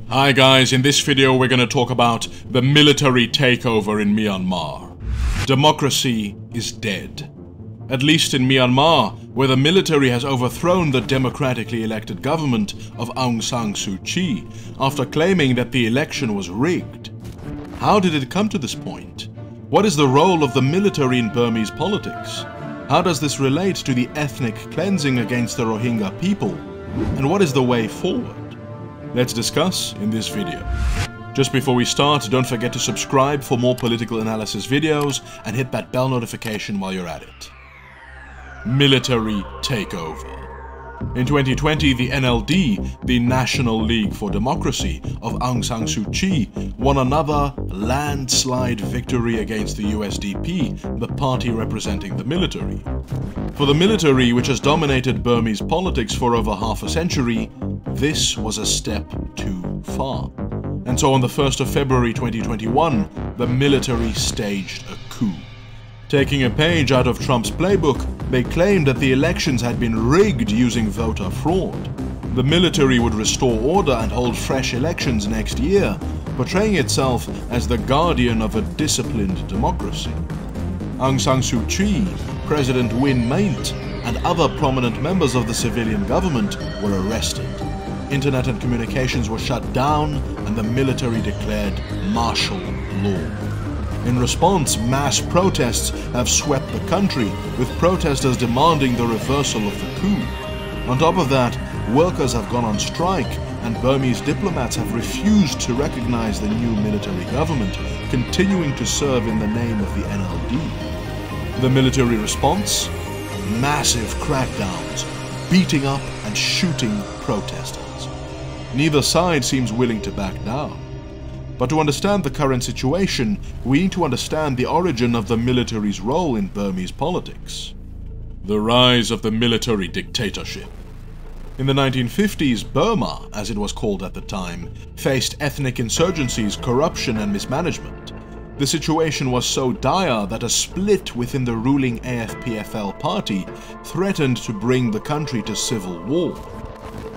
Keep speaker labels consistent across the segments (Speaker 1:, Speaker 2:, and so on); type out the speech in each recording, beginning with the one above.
Speaker 1: Hi guys, in this video we're going to talk about the military takeover in Myanmar. Democracy is dead. At least in Myanmar, where the military has overthrown the democratically elected government of Aung San Suu Kyi after claiming that the election was rigged. How did it come to this point? What is the role of the military in Burmese politics? How does this relate to the ethnic cleansing against the Rohingya people? And what is the way forward? Let's discuss in this video. Just before we start, don't forget to subscribe for more political analysis videos and hit that bell notification while you're at it. Military takeover. In 2020, the NLD, the National League for Democracy of Aung San Suu Kyi, won another landslide victory against the USDP, the party representing the military. For the military, which has dominated Burmese politics for over half a century, this was a step too far. And so on the 1st of February 2021, the military staged a coup. Taking a page out of Trump's playbook, they claimed that the elections had been rigged using voter fraud. The military would restore order and hold fresh elections next year, portraying itself as the guardian of a disciplined democracy. Aung San Suu Kyi, President Win Myint, and other prominent members of the civilian government were arrested. Internet and communications were shut down, and the military declared martial law. In response, mass protests have swept the country, with protesters demanding the reversal of the coup. On top of that, workers have gone on strike, and Burmese diplomats have refused to recognize the new military government, continuing to serve in the name of the NLD. The military response? Massive crackdowns, beating up and shooting protesters. Neither side seems willing to back down. But to understand the current situation, we need to understand the origin of the military's role in Burmese politics. The rise of the military dictatorship. In the 1950s, Burma, as it was called at the time, faced ethnic insurgencies, corruption and mismanagement. The situation was so dire that a split within the ruling AFPFL party threatened to bring the country to civil war.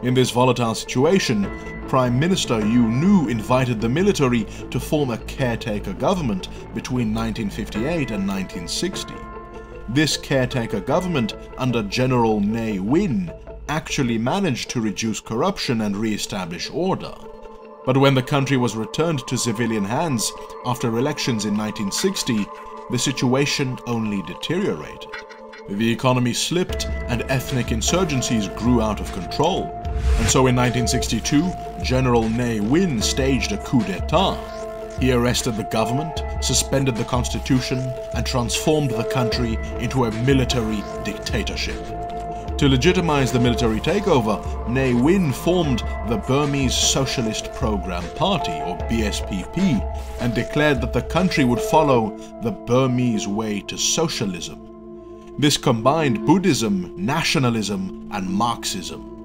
Speaker 1: In this volatile situation, Prime Minister U Nu invited the military to form a caretaker government between 1958 and 1960. This caretaker government, under General Ne Win, actually managed to reduce corruption and re-establish order. But when the country was returned to civilian hands after elections in 1960, the situation only deteriorated. The economy slipped and ethnic insurgencies grew out of control. And so in 1962, General Ne Win staged a coup d'etat. He arrested the government, suspended the constitution, and transformed the country into a military dictatorship. To legitimize the military takeover, Ne Win formed the Burmese Socialist Program Party, or BSPP, and declared that the country would follow the Burmese way to socialism. This combined Buddhism, nationalism, and Marxism.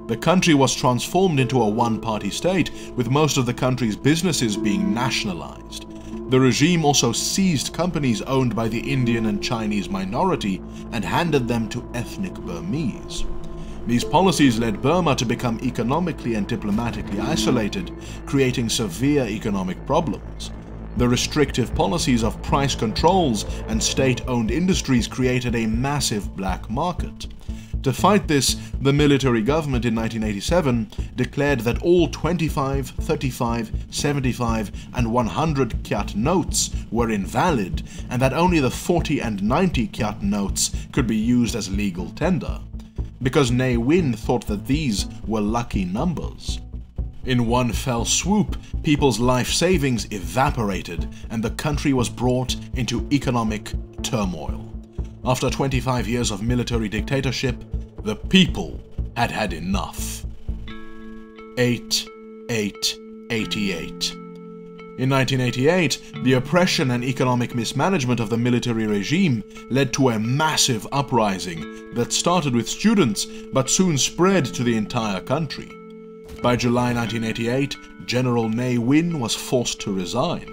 Speaker 1: The country was transformed into a one-party state, with most of the country's businesses being nationalized. The regime also seized companies owned by the Indian and Chinese minority and handed them to ethnic Burmese. These policies led Burma to become economically and diplomatically isolated, creating severe economic problems. The restrictive policies of price controls and state-owned industries created a massive black market. To fight this, the military government in 1987 declared that all 25, 35, 75 and 100 kyat notes were invalid, and that only the 40 and 90 kyat notes could be used as legal tender, because Ne Win thought that these were lucky numbers. In one fell swoop, people's life savings evaporated, and the country was brought into economic turmoil. After 25 years of military dictatorship, the people had had enough. 8/8/88. In 1988, the oppression and economic mismanagement of the military regime led to a massive uprising that started with students but soon spread to the entire country. By July 1988, General Ne Win was forced to resign.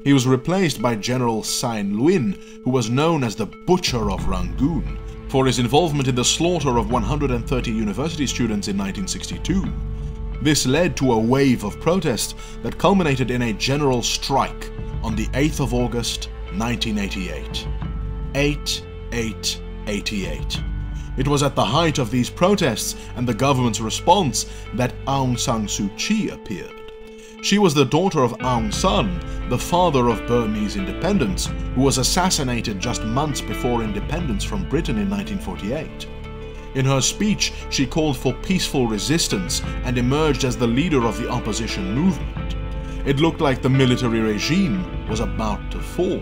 Speaker 1: He was replaced by General Sein Lwin, who was known as the Butcher of Rangoon, for his involvement in the slaughter of 130 university students in 1962. This led to a wave of protests that culminated in a general strike on the 8th of August, 1988. 8/8/88. It was at the height of these protests and the government's response that Aung San Suu Kyi appeared. She was the daughter of Aung San, the father of Burmese independence, who was assassinated just months before independence from Britain in 1948. In her speech, she called for peaceful resistance and emerged as the leader of the opposition movement. It looked like the military regime was about to fall.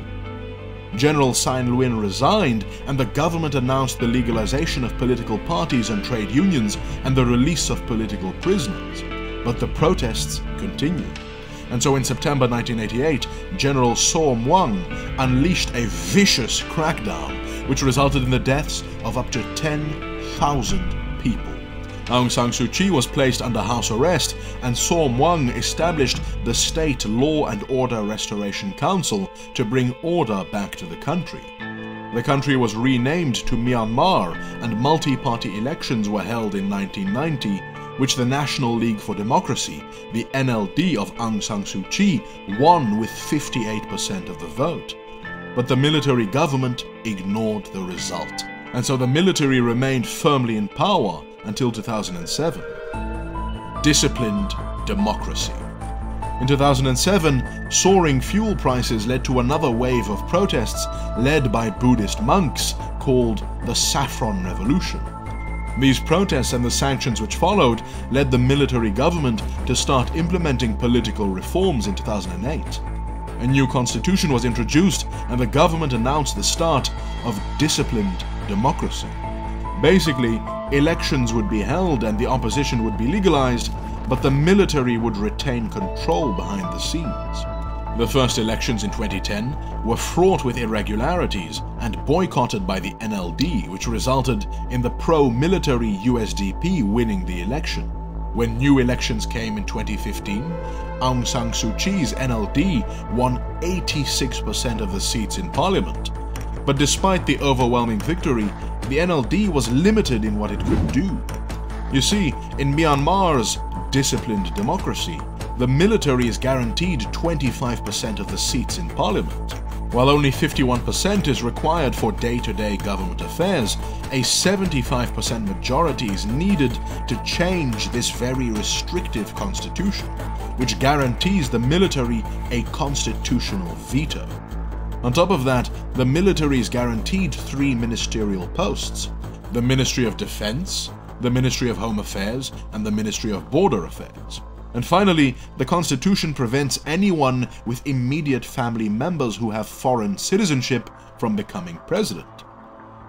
Speaker 1: General Sein Lwin resigned, and the government announced the legalization of political parties and trade unions and the release of political prisoners. But the protests continued. And so in September 1988, General Saw Mwang unleashed a vicious crackdown, which resulted in the deaths of up to 10,000 people. Aung San Suu Kyi was placed under house arrest, and Saw Mwang established the State Law and Order Restoration Council to bring order back to the country. The country was renamed to Myanmar, and multi-party elections were held in 1990, which the National League for Democracy, the NLD of Aung San Suu Kyi, won with 58% of the vote. But the military government ignored the result, and so the military remained firmly in power until 2007. Disciplined democracy. In 2007, soaring fuel prices led to another wave of protests led by Buddhist monks called the Saffron Revolution. These protests and the sanctions which followed led the military government to start implementing political reforms in 2008. A new constitution was introduced, and the government announced the start of disciplined democracy. Basically, elections would be held and the opposition would be legalized, but the military would retain control behind the scenes. The first elections in 2010 were fraught with irregularities and boycotted by the NLD, which resulted in the pro-military USDP winning the election. When new elections came in 2015, Aung San Suu Kyi's NLD won 86% of the seats in parliament. But despite the overwhelming victory, the NLD was limited in what it could do. You see, in Myanmar's disciplined democracy, the military is guaranteed 25% of the seats in parliament. While only 51% is required for day-to-day government affairs, a 75% majority is needed to change this very restrictive constitution, which guarantees the military a constitutional veto. On top of that, the military is guaranteed 3 ministerial posts: the Ministry of Defense, the Ministry of Home Affairs, and the Ministry of Border Affairs. And finally, the Constitution prevents anyone with immediate family members who have foreign citizenship from becoming president.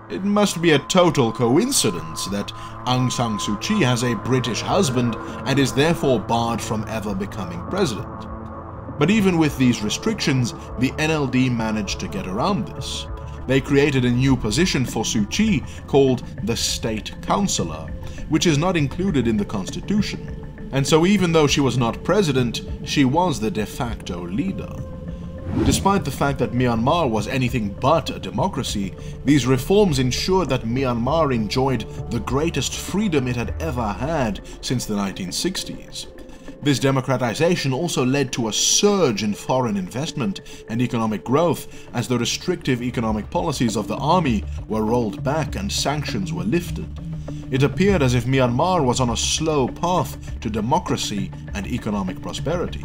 Speaker 1: It must be a total coincidence that Aung San Suu Kyi has a British husband and is therefore barred from ever becoming president. But even with these restrictions, the NLD managed to get around this. They created a new position for Suu Kyi called the State Councillor, which is not included in the Constitution. And so even though she was not president, she was the de facto leader. Despite the fact that Myanmar was anything but a democracy, these reforms ensured that Myanmar enjoyed the greatest freedom it had ever had since the 1960s. This democratization also led to a surge in foreign investment and economic growth as the restrictive economic policies of the army were rolled back and sanctions were lifted. It appeared as if Myanmar was on a slow path to democracy and economic prosperity.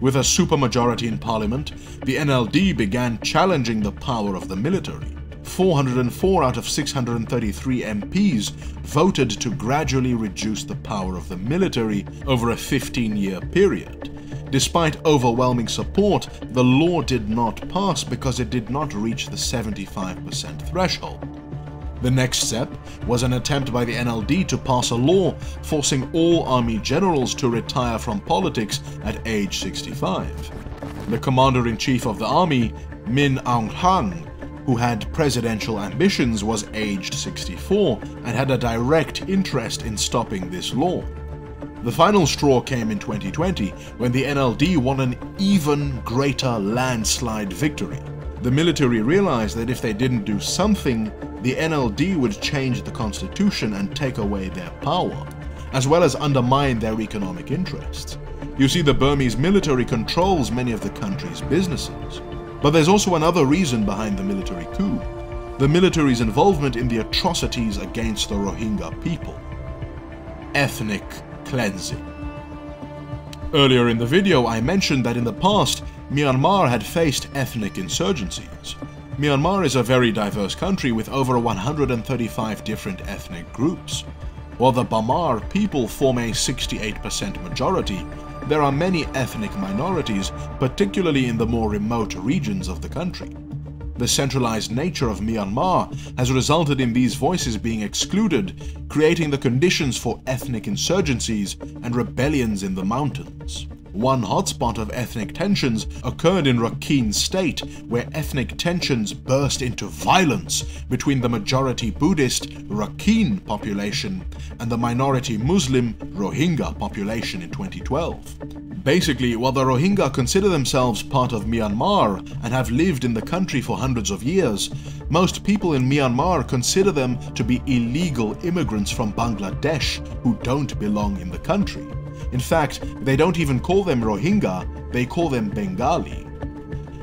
Speaker 1: With a supermajority in parliament, the NLD began challenging the power of the military. 404 out of 633 MPs voted to gradually reduce the power of the military over a 15-year period. Despite overwhelming support, the law did not pass because it did not reach the 75% threshold. The next step was an attempt by the NLD to pass a law forcing all army generals to retire from politics at age 65. The commander-in-chief of the army, Min Aung Hlaing, who had presidential ambitions, was aged 64 and had a direct interest in stopping this law. The final straw came in 2020 when the NLD won an even greater landslide victory. The military realized that if they didn't do something, the NLD would change the constitution and take away their power. as well as undermine their economic interests. You see, the Burmese military controls many of the country's businesses. But there's also another reason behind the military coup: the military's involvement in the atrocities against the Rohingya people. Ethnic cleansing. Earlier in the video, I mentioned that in the past, Myanmar had faced ethnic insurgencies. Myanmar is a very diverse country with over 135 different ethnic groups. While the Bamar people form a 68% majority, there are many ethnic minorities, particularly in the more remote regions of the country. The centralized nature of Myanmar has resulted in these voices being excluded, creating the conditions for ethnic insurgencies and rebellions in the mountains. One hotspot of ethnic tensions occurred in Rakhine State, where ethnic tensions burst into violence between the majority Buddhist Rakhine population and the minority Muslim Rohingya population in 2012. Basically, while the Rohingya consider themselves part of Myanmar and have lived in the country for hundreds of years, most people in Myanmar consider them to be illegal immigrants from Bangladesh who don't belong in the country. In fact, they don't even call them Rohingya, they call them Bengali.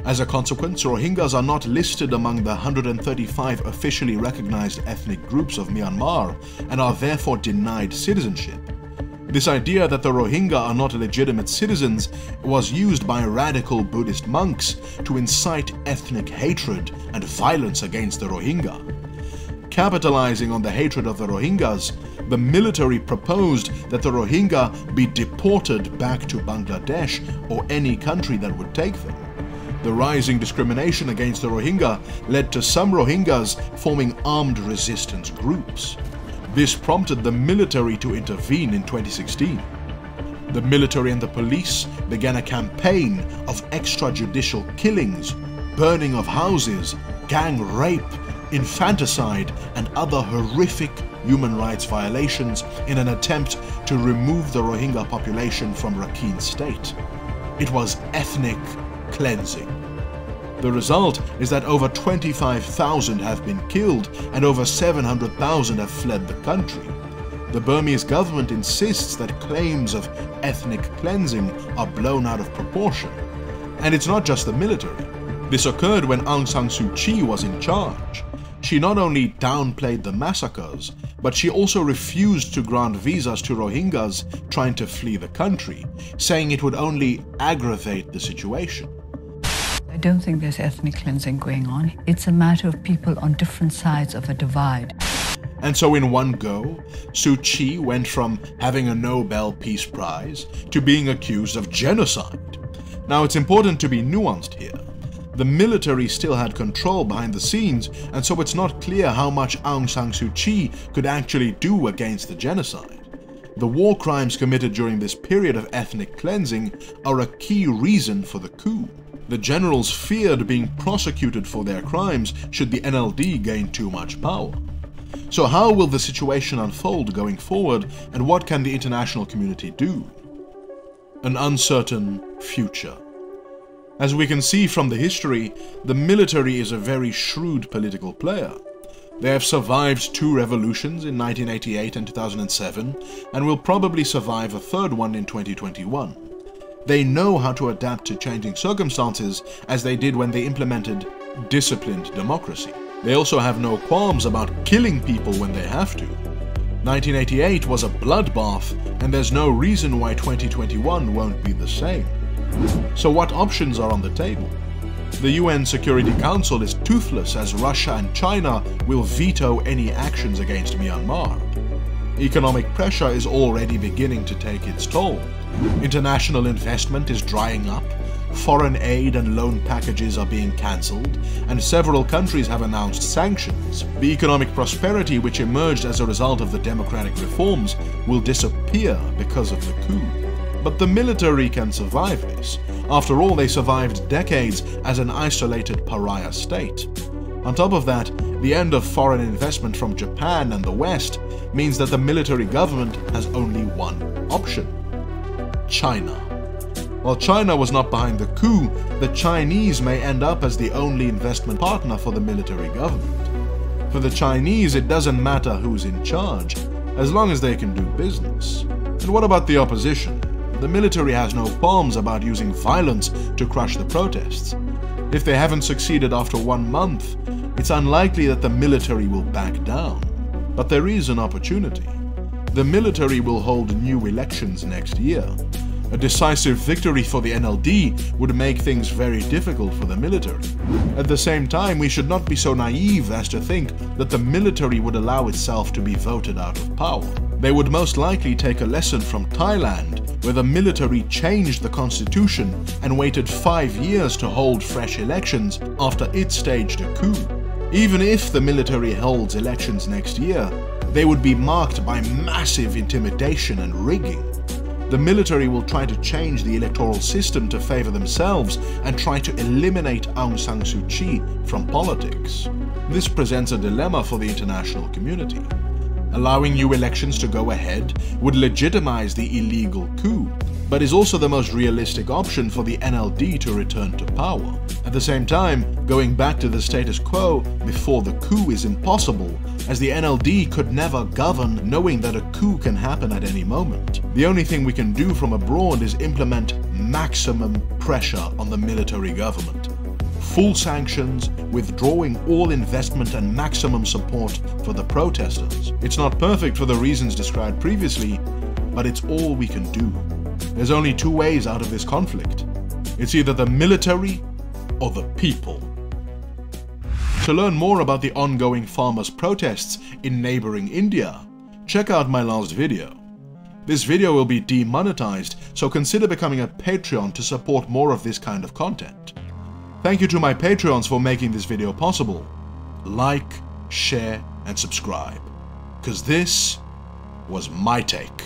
Speaker 1: As a consequence, Rohingyas are not listed among the 135 officially recognized ethnic groups of Myanmar and are therefore denied citizenship. This idea that the Rohingya are not legitimate citizens was used by radical Buddhist monks to incite ethnic hatred and violence against the Rohingya. Capitalizing on the hatred of the Rohingyas, the military proposed that the Rohingya be deported back to Bangladesh or any country that would take them. The rising discrimination against the Rohingya led to some Rohingyas forming armed resistance groups. This prompted the military to intervene in 2016. The military and the police began a campaign of extrajudicial killings, burning of houses, gang rape, infanticide, and other horrific human rights violations in an attempt to remove the Rohingya population from Rakhine State. It was ethnic cleansing. The result is that over 25,000 have been killed and over 700,000 have fled the country. The Burmese government insists that claims of ethnic cleansing are blown out of proportion. And it's not just the military. This occurred when Aung San Suu Kyi was in charge. She not only downplayed the massacres, but she also refused to grant visas to Rohingyas trying to flee the country, saying it would only aggravate the situation.
Speaker 2: I don't think there's ethnic cleansing going on. It's a matter of people on different sides of a divide.
Speaker 1: And so in one go, Suu Kyi went from having a Nobel Peace Prize to being accused of genocide. Now it's important to be nuanced here. The military still had control behind the scenes, and so it's not clear how much Aung San Suu Kyi could actually do against the genocide. The war crimes committed during this period of ethnic cleansing are a key reason for the coup. The generals feared being prosecuted for their crimes should the NLD gain too much power. So how will the situation unfold going forward, and what can the international community do? An uncertain future. As we can see from the history, the military is a very shrewd political player. They have survived 2 revolutions in 1988 and 2007, and will probably survive a 3rd one in 2021. They know how to adapt to changing circumstances, as they did when they implemented disciplined democracy. They also have no qualms about killing people when they have to. 1988 was a bloodbath, and there's no reason why 2021 won't be the same. So what options are on the table? The UN Security Council is toothless, as Russia and China will veto any actions against Myanmar. Economic pressure is already beginning to take its toll. International investment is drying up, foreign aid and loan packages are being cancelled, and several countries have announced sanctions. The economic prosperity which emerged as a result of the democratic reforms will disappear because of the coup. But the military can survive this. After all, they survived decades as an isolated pariah state. On top of that, the end of foreign investment from Japan and the West means that the military government has only one option: China. While China was not behind the coup, the Chinese may end up as the only investment partner for the military government. For the Chinese, it doesn't matter who's in charge, as long as they can do business. And what about the opposition? The military has no qualms about using violence to crush the protests. If they haven't succeeded after 1 month, it's unlikely that the military will back down. But there is an opportunity. The military will hold new elections next year. A decisive victory for the NLD would make things very difficult for the military. At the same time, we should not be so naive as to think that the military would allow itself to be voted out of power. They would most likely take a lesson from Thailand, where the military changed the constitution and waited 5 years to hold fresh elections after it staged a coup. Even if the military holds elections next year, they would be marked by massive intimidation and rigging. The military will try to change the electoral system to favor themselves and try to eliminate Aung San Suu Kyi from politics. This presents a dilemma for the international community. Allowing new elections to go ahead would legitimize the illegal coup, but is also the most realistic option for the NLD to return to power. At the same time, going back to the status quo before the coup is impossible, as the NLD could never govern knowing that a coup can happen at any moment. The only thing we can do from abroad is implement maximum pressure on the military government. Full sanctions, withdrawing all investment and maximum support for the protesters. It's not perfect for the reasons described previously, but it's all we can do. There's only 2 ways out of this conflict. It's either the military or the people. To learn more about the ongoing farmers' protests in neighboring India, check out my last video. This video will be demonetized, so consider becoming a Patreon to support more of this kind of content. Thank you to my Patreons for making this video possible. Like, share, and subscribe, because this was my take.